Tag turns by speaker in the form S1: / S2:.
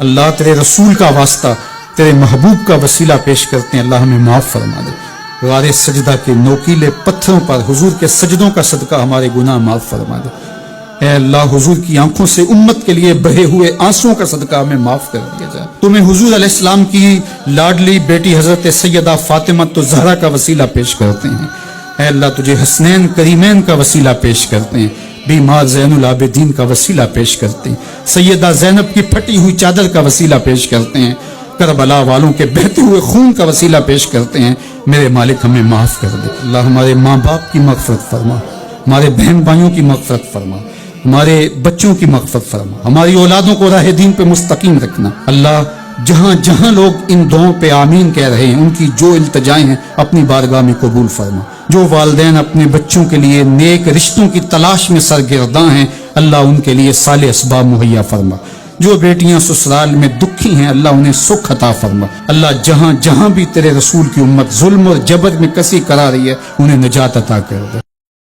S1: اللہ تیرے رسول کا واسطہ، تیرے محبوب کا وسیلہ پیش کرتے ہیں، اللہ ہمیں معاف فرما دے۔ غار سجدہ کے نوکیلے پتھروں پر حضور کے سجدوں کا صدقہ ہمارے گناہ معاف فرما دے۔ اے اللہ، حضور کی آنکھوں سے امت کے لیے بہے ہوئے آنسوؤں کا صدقہ ہمیں معاف کر دیا جائے۔ تمہیں حضور علیہ السلام کی لاڈلی بیٹی حضرت سیدہ فاطمہ الزہرا کا وسیلہ پیش کرتے ہیں۔ اے اللہ، تجھے حسنین کریمین کا وسیلہ پیش کرتے ہیں، بیمار زین العابدین کا وسیلہ پیش کرتے ہیں، سیدہ زینب کی پھٹی ہوئی چادر کا وسیلہ پیش کرتے ہیں، کربلا والوں کے بہتے ہوئے خون کا وسیلہ پیش کرتے ہیں۔ میرے مالک ہمیں معاف کر دے۔ اللہ ہمارے ماں باپ کی مغفرت فرما، ہمارے بہن بھائیوں کی مغفرت فرما، ہمارے بچوں کی مغفرت فرما، ہماری اولادوں کو راہ دین پہ مستقیم رکھنا۔ اللہ، جہاں جہاں لوگ ان دعاؤں پہ آمین کہہ رہے ہیں، ان کی جو التجائیں ہیں اپنی بارگاہ میں قبول فرما۔ جو والدین اپنے بچوں کے لیے نیک رشتوں کی تلاش میں سرگرداں ہیں، اللہ ان کے لیے صالح اسباب مہیا فرما۔ جو بیٹیاں سسرال میں دکھی ہیں، اللہ انہیں سکھ عطا فرما۔ اللہ، جہاں جہاں بھی تیرے رسول کی امت ظلم اور جبر میں کسی کرا رہی ہے، انہیں نجات عطا کر دے۔